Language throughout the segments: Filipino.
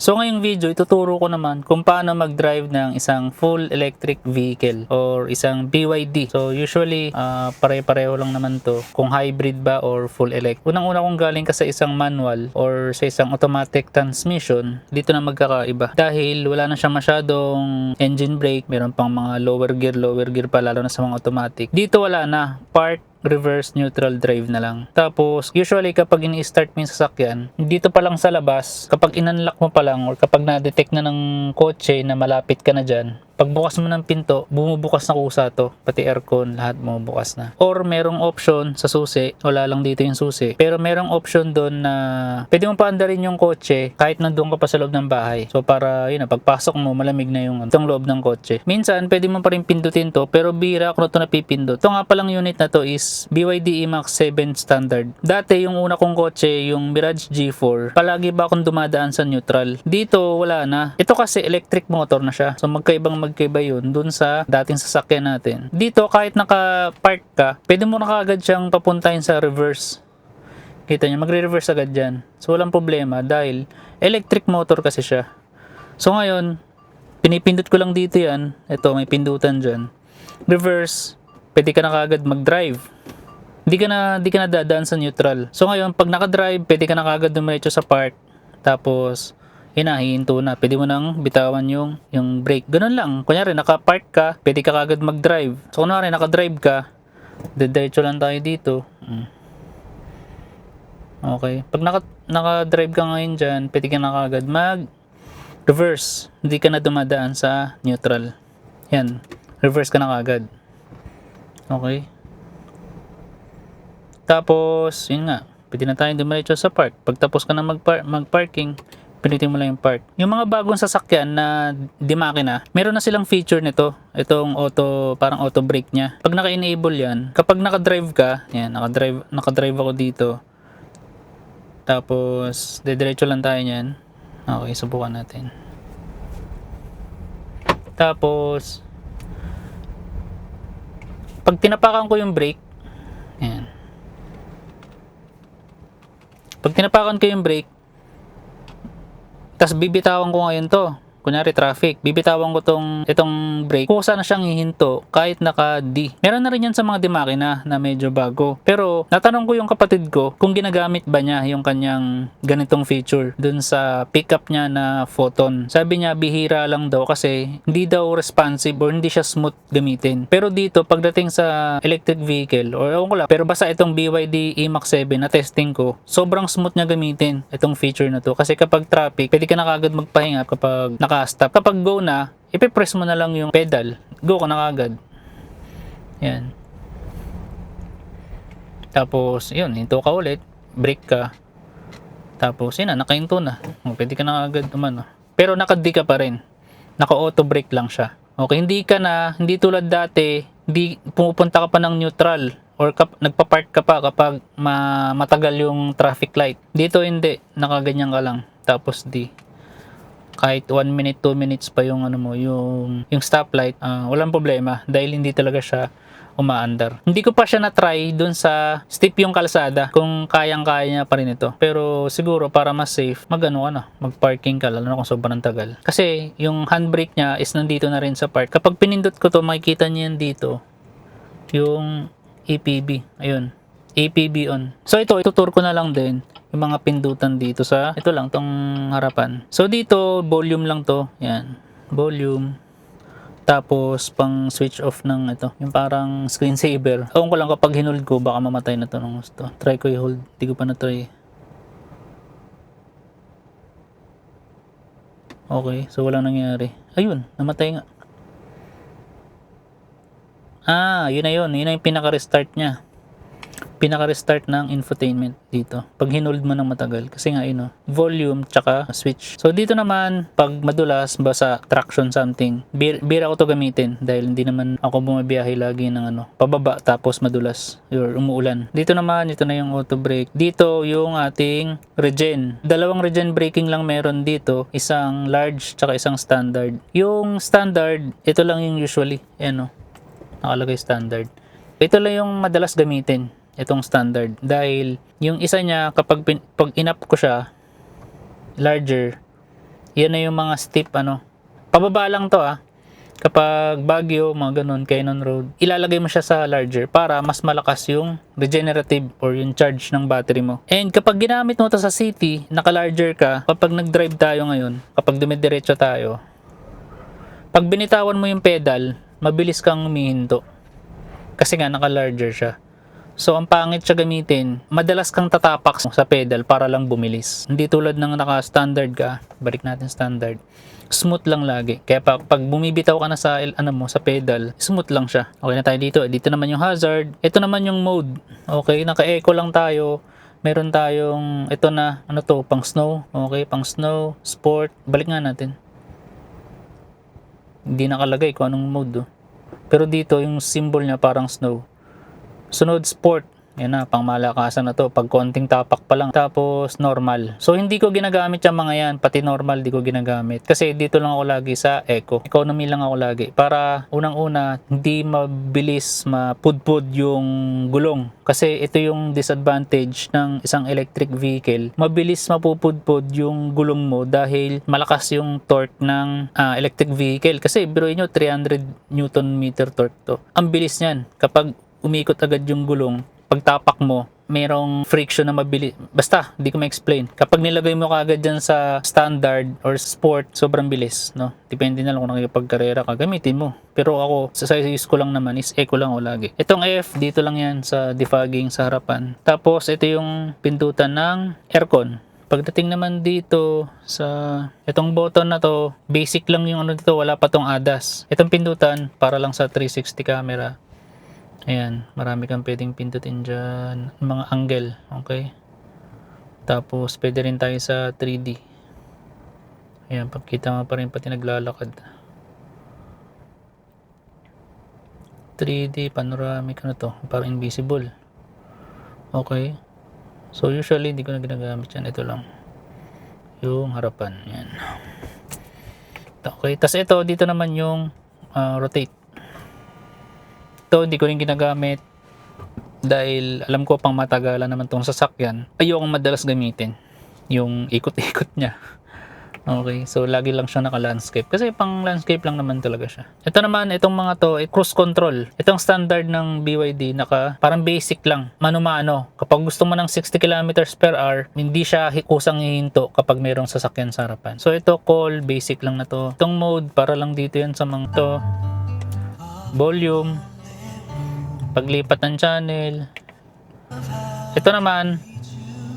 So ngayong video, ituturo ko naman kung paano mag-drive ng isang full electric vehicle or isang BYD. So usually, pare-pareho lang naman to kung hybrid ba or full electric. Unang-una kung galing ka sa isang manual or sa isang automatic transmission, dito na magkakaiba. Dahil wala na siyang masyadong engine brake, meron pang mga lower gear pa lalo na sa mga automatic. Dito wala na, park, reverse, neutral drive na lang. Tapos, usually kapag ini-start mo yung sasakyan, dito pa lang sa labas, kapag in-unlock mo pa lang or kapag na-detect na ng kotse na malapit ka na dyan, pagbukas mo ng pinto, bumubukas na kusa to. Pati aircon, lahat bumubukas na. Or merong option sa susi, wala lang dito yung susi. Pero merong option doon na pwede mo paandarin yung kotse kahit nandun ka pa sa loob ng bahay. So para, pagpasok mo, malamig na yung itong loob ng kotse. Minsan, pwede mo pa rin pindutin to, pero bira kung ito napipindot. Ito nga palang unit na to is BYD E-MAX 7 standard. Dati, yung una kong kotse, yung Mirage G4, palagi ba akong dumadaan sa neutral? Dito, wala na. Ito kasi electric motor na siya. So magkaiba yun dun sa dating sasakyan natin. Dito, kahit naka-park ka, pwede mo na kaagad siyang papuntahin sa reverse. Kita nyo, magre-reverse agad dyan. So, walang problema dahil electric motor kasi siya. So, ngayon, pinipindot ko lang dito yan. Ito, may pindutan dyan. Reverse, pwede ka na kaagad mag-drive. Di ka na dadaan sa neutral. So, ngayon, pag naka-drive, pwede ka na kaagad dumiretso sa park. Tapos, hinahinto na. Pwede mo nang bitawan yung brake. Ganun lang. Kunyari, naka-park ka, pwede ka kagad mag-drive. So, kunwari, naka-drive ka, diretso lang tayo dito. Okay. Pag naka-drive ka ngayon dyan, pwede ka na kagad mag-reverse. Hindi ka na dumadaan sa neutral. Yan. Reverse ka na kagad. Okay. Tapos, yun nga. Pwede na tayong dumiretso sa park. Pag tapos ka na mag-parking, pinitin mo lang yung park. Yung mga bagong sasakyan na di makina, meron na silang feature nito. Itong parang auto brake niya. Pag naka-enable yan, kapag naka-drive ka, yan, naka-drive ako dito. Tapos, diretso lang tayo niyan. Okay, subukan natin. Tapos, pag tinapakan ko yung brake, yan. Pag tinapakan ko yung brake, tas bibitawan ko ngayon to. Kunyari traffic, bibitawan ko itong brake. Kusa na siyang hihinto kahit naka-D. Meron na rin yan sa mga di-makina na medyo bago. Pero natanong ko yung kapatid ko kung ginagamit ba niya yung kanyang ganitong feature dun sa pickup niya na Photon. Sabi niya bihira lang daw kasi hindi daw responsive or hindi siya smooth gamitin. Pero dito pagdating sa electric vehicle or ewan ko lang, pero basta itong BYD E-MAX 7 na testing ko, sobrang smooth niya gamitin itong feature na to. Kasi kapag traffic, pwede ka na kagad magpahinga kapag naka-stop. Kapag go na, ipipress mo na lang yung pedal. Go ka na kagad. Yan. Tapos, yun, hinto ka ulit. Brake ka. Tapos, yun na, nakahinto na. Pwede ka na kagad umano. Pero naka-D ka pa rin. Naka-auto brake lang siya. Okay, hindi tulad dati, pumupunta ka pa ng neutral or nagpa-park ka pa kapag matagal yung traffic light. Dito hindi, nakaganyan ka lang. Tapos D. Kahit 1 minute, 2 minutes pa yung yung stoplight, walang problema dahil hindi talaga siya umaandar. Hindi ko pa siya na-try dun sa steep yung kalsada kung kayang-kaya niya pa rin ito. Pero siguro para mas safe, mag-parking ka lalo na kung sobrang tagal. Kasi yung handbrake niya is nandito na rin sa park. Kapag pinindot ko to, makikita niyo yan dito. Yung APB. Ayun. APB on. So ito, ituturo ko na lang din yung mga pindutan dito sa ito lang tong harapan. So dito volume lang to, yan, volume. Tapos pang switch off ng ito, yung parang screensaver. Ewan ko lang kapag hinold ko baka mamatay na to ng gusto. Try ko i-hold, di ko pa na try. Okay, so walang nangyari. Ayun, namatay nga. Yun na yung pinaka-restart niya. Pinaka-restart ng infotainment dito. Pag hinold mo ng matagal. Kasi nga volume tsaka switch. So dito naman, pag madulas, basa, traction something, bira ko to gamitin dahil hindi naman ako bumabiyahe lagi ng pababa tapos madulas or umuulan. Dito naman, ito na yung auto brake. Dito yung ating regen. Dalawang regen braking lang meron dito. Isang large tsaka isang standard. Yung standard, ito lang yung usually. Nakalagay standard. Ito lang yung madalas gamitin. Itong standard dahil yung isa niya kapag in-up ko siya larger, Yan na yung mga steep pababa lang to kapag Baguio, mga ganun, Cannon Road, ilalagay mo siya sa larger para mas malakas yung regenerative or yung charge ng battery mo. And kapag ginamit mo to sa city, naka-larger ka, kapag nag-drive tayo ngayon, kapag dumidiretso tayo, pag binitawan mo yung pedal, mabilis kang humihinto. Kasi nga naka-larger siya. So, ang pangit siya gamitin, madalas kang tatapak sa pedal para lang bumilis. Hindi tulad ng naka-standard ka, balik natin standard, smooth lang lagi. Kaya pag bumibitaw ka na sa sa pedal, smooth lang siya. Okay na tayo dito. Dito naman yung hazard. Ito naman yung mode. Okay, naka-eco lang tayo. Meron tayong, ito na, pang snow. Okay, pang snow, sport. Balik nga natin. Hindi nakalagay kung anong mode. Pero dito, yung symbol niya parang snow. Sunod, sport. Yan na, pang malakasan na to. Pag konting tapak pa lang. Tapos, normal. So, hindi ko ginagamit yung mga yan. Pati normal, di ko ginagamit. Kasi dito lang ako lagi sa eco. Economy lang ako lagi. Para, unang-una, hindi mabilis mapudpud yung gulong. Kasi ito yung disadvantage ng isang electric vehicle. Mabilis mapupudpud yung gulong mo dahil malakas yung torque ng electric vehicle. Kasi, biruin nyo, 300 Newton meter torque to. Ang bilis niyan. Kapag umikot agad yung gulong, pagtapak mo, merong friction na mabilis. Basta, di ko ma-explain. Kapag nilagay mo kaagad dyan sa standard or sport, sobrang bilis, no? Depende na lang kung nakikipagkarera ka, gamitin mo. Pero ako, sa use ko lang naman is eco lang ako lagi. Itong F, dito lang yan sa defogging sa harapan. Tapos, ito yung pindutan ng aircon. Pagdating naman dito sa itong button na to, basic lang yung dito, wala pa tong ADAS. Itong pindutan, para lang sa 360 camera. Ayan, marami kang pwedeng pindutin dyan. Mga angle, okay? Tapos, pwede rin tayo sa 3D. Ayan, pagkita mo pa rin pati naglalakad. 3D, panoramic, to? Parang invisible. Okay. So, usually, hindi ko na ginagamit yan. Ito lang. Yung harapan. Ayan. Okay, tas ito, dito naman yung rotate. Ito, hindi ko rin ginagamit dahil alam ko pang matagalan naman tong sasakyan. Ayokong madalas gamitin yung ikot-ikot niya. Okay, so lagi lang siya naka-landscape kasi pang landscape lang naman talaga siya. Ito naman, itong mga to, cruise control. Itong standard ng BYD, parang basic lang, mano-mano. Kapag gusto mo ng 60 km/h, hindi siya kusang hihinto kapag mayroong sasakyan sa harapan. So ito, call, basic lang na to. Itong mode, para lang dito yan sa mga to. Volume, paglipat ng channel. Ito naman,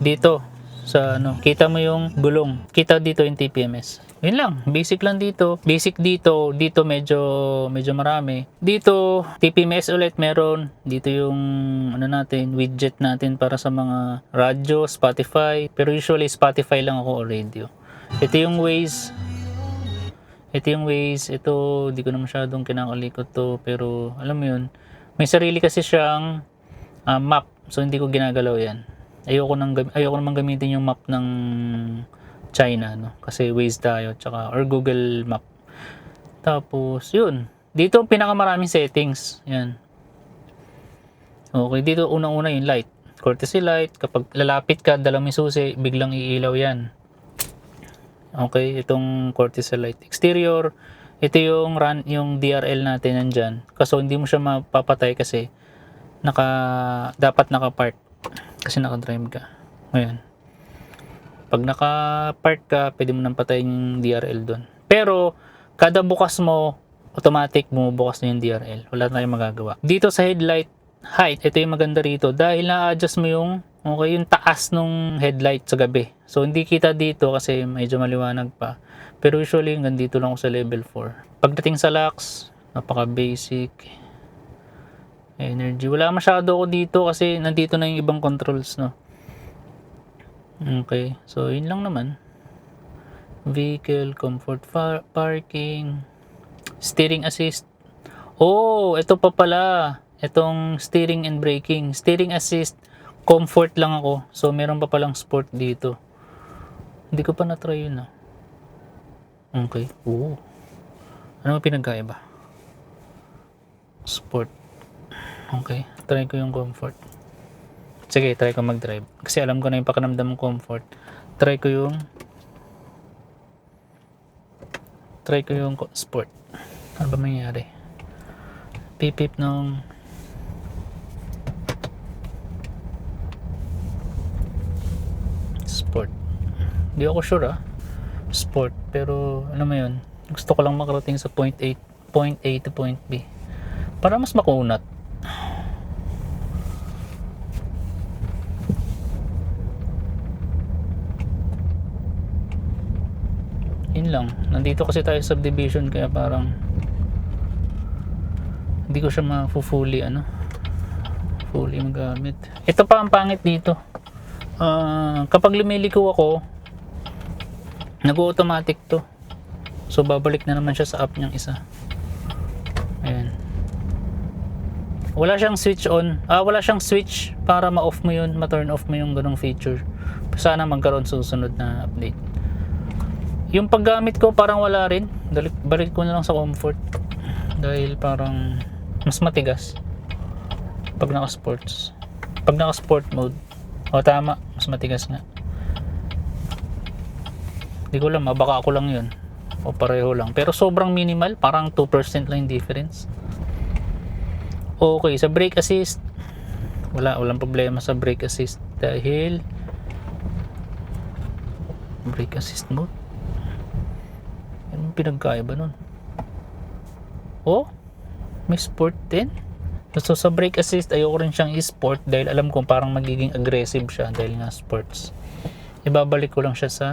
dito sa kita mo yung gulong, kita dito yung TPMS. Yun lang, basic lang dito. Basic dito medyo marami. Dito TPMS ulit meron. Dito yung natin, widget natin para sa mga radyo, Spotify. Pero usually Spotify lang ako o radio. Ito yung Waze. Ito di ko na masyadong kinakalikot to, pero alam mo yun, may sarili kasi siyang map. So hindi ko ginagalaw yan. Ayoko naman gamitin yung map ng China, no? Kasi Waze tayo, or Google Map. Tapos, yun. Dito pinakamaraming settings. Yan. Okay, dito unang-una yung light. Courtesy light. Kapag lalapit ka, dala mo yung susi, biglang iilaw yan. Okay, itong courtesy light. Exterior, ito yung DRL natin nandyan. Kaso hindi mo siya mapapatay kasi dapat naka-park. Kasi naka-drive ka. Ayan. Pag naka-park ka, pwede mo nang patayin yung DRL doon. Pero, kada bukas mo, automatic bumubukas na yung DRL. Wala tayong magagawa. Dito sa headlight height, ito yung maganda rito. Dahil na-adjust mo yung taas ng headlight sa gabi. So, hindi kita dito kasi medyo maliwanag pa. Pero usually, hanggang dito lang ako sa level 4. Pagdating sa locks, napaka-basic. Energy. Wala masyado ako dito kasi nandito na yung ibang controls, no? Okay. So, yun lang naman. Vehicle, comfort, parking, steering assist. Oh, ito pa pala. Itong steering and braking. Steering assist, comfort lang ako. So, meron pa palang sport dito. Hindi ko pa na-try yun, ah. Okay. Oo. Ano pinagkaiba? Sport. Okay, try ko yung comfort. Sige, try ko mag-drive. Kasi alam ko na yung pakiramdam ng comfort. Try ko yung Try ko yung sport. Ano ba mangyari? Pipip nung sport. Hindi ako sure sport, pero ano mo yun, gusto ko lang makarating sa point A to point B para mas makunat. Yun lang, nandito kasi tayo sa subdivision kaya parang hindi ko siya fully magamit. Ito pa ang pangit dito. Kapag lumiliko ako, nag-automatic to. So babalik na naman siya sa app niyang isa. Ayan. Wala siyang switch on. Wala siyang switch para ma-off mo yun, ma-turn off mo yung ganong feature. Sana magkaroon susunod na update. Yung paggamit ko parang wala rin. Balik ko na lang sa comfort. Dahil parang mas matigas pag naka-sports. Pag naka-sport mode. Tama, mas matigas nga. Hindi ko alam, baka ako lang yun o pareho lang, pero sobrang minimal, parang 2% lang yung difference. Okay, sa brake assist walang problema sa brake assist dahil brake assist mode, anong pinagkaiba nun? May sport din. So sa brake assist ayoko rin siyang i-sport dahil alam ko parang magiging aggressive siya dahil nga sports. Ibabalik ko lang siya sa,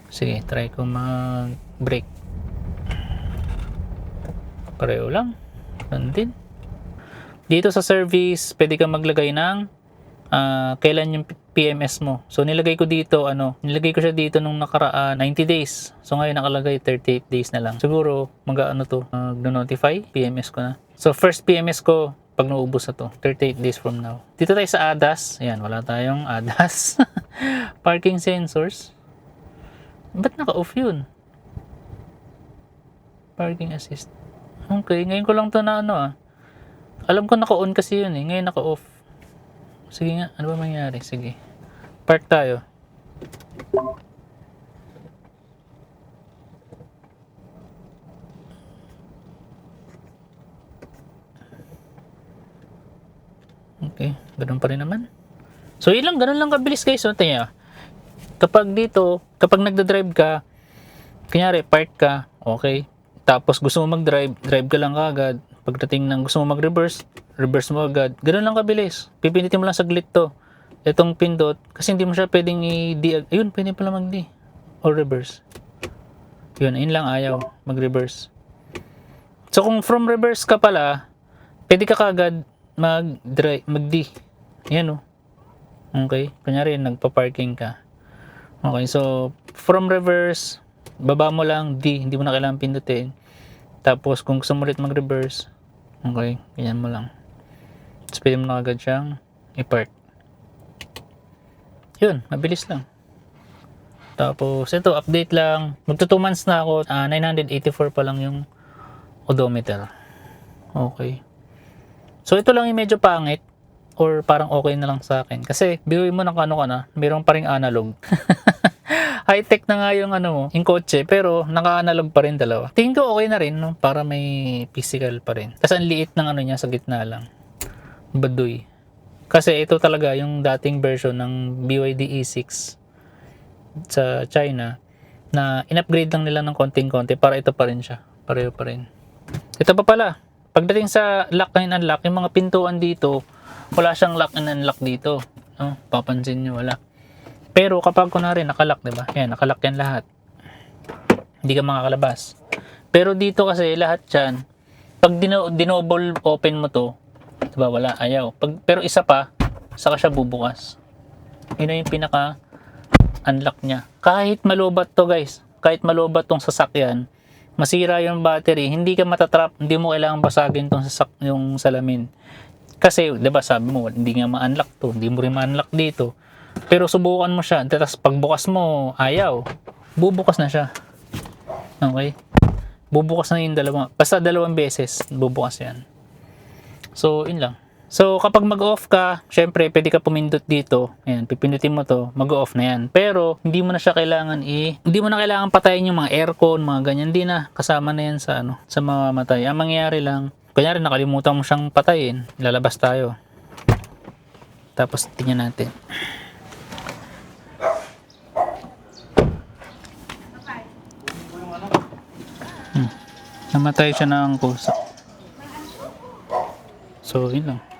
sige, try ko mag-brake. Pareho lang. Din. Dito sa service, pwede ka maglagay ng kailan yung PMS mo. So nilagay ko dito, nilagay ko siya dito nung nakaraan 90 days. So ngayon nakalagay 38 days na lang. Siguro mag-notify PMS ko na. So first PMS ko pag naubos na to, 38 days from now. Dito tayo sa ADAS. Ayan, wala tayong ADAS. Parking sensors. Ba't naka-off yun? Parking assist. Okay, ngayon ko lang to na alam ko naka-on kasi yun ngayon naka-off. Sige nga, ano ba mangyari? Sige, park tayo. Okay, ganun pa rin naman. So yun lang, ganun lang kabilis guys. Tingnan, kapag nagda-drive ka, kunyari park ka, okay, tapos gusto mo mag-drive, drive ka lang agad. Pagdating ng gusto mo mag-reverse, reverse mo agad. Ganun lang kabilis. Pipindutin mo lang saglit to. Itong pindot, kasi hindi mo siya pwedeng i-D. Ayun, pwede pala mag-D. Or reverse. Yun lang ayaw. Mag-reverse. So kung from reverse ka pala, pwede ka kagad mag-D. Yan Okay. Kunyari, nagpa-parking ka. Okay, so from reverse, baba mo lang D. Hindi mo na kailangan pindutin. Tapos kung gusto mo ulit mag-reverse, okay, ganyan mo lang. Tapos pwede mo na agad siyang i-park. Yun, mabilis lang. Tapos ito, update lang. Magto 2 months na ako. 984 pa lang yung odometer. Okay. So ito lang yung medyo pangit or parang okay na lang sa akin. Kasi biruin mo ng mayroon pa ring analog. High-tech na nga yung yung kotse, pero naka-analog pa rin dalawa. Tingin ko okay na rin, para may physical pa rin. Kasi ang liit ng niya sa gitna lang. Baduy. Kasi ito talaga yung dating version ng BYD E6 sa China na in-upgrade lang nila ng konting-konti para ito pa rin siya. Pareho pa rin. Ito pa pala. Pagdating sa lock and unlock, yung mga pintuan dito, wala siyang lock and unlock dito. Papansin nyo, wala. Pero kapag kunwari nakalock, diba? Yan, nakalock yan lahat. Hindi ka makakalabas. Pero dito kasi lahat yan, pag dinoble open mo to, diba, wala, ayaw. Pero isa pa, saka siya bubukas. Yun na yung pinaka unlock niya. Kahit malubat to guys, kahit malubat tong sasakyan, masira yung battery, hindi ka matatrap, hindi mo kailangan basagin tong yung salamin. Kasi, diba, sabi mo, hindi nga ma-unlock to, hindi mo rin ma-unlock dito. Pero subukan mo siya, tapos pagbukas mo, ayaw. Bubukas na siya. Okay? Bubukas na yung basta 2 beses, bubukas yan. So, yun lang. So, kapag mag-off ka, syempre, pwede ka pumindot dito. Ayan, pipindutin mo to, mag-off na yan. Pero, hindi mo na siya kailangan hindi mo na kailangan patayin yung mga aircon, mga ganyan. Hindi na, kasama na yan sa, sa mamamatay. Ang mangyayari lang, kunyari, nakalimutan mo siyang patayin, lalabas tayo. Tapos, tingnan natin. Namatay siya ng kusa. So, yun lang.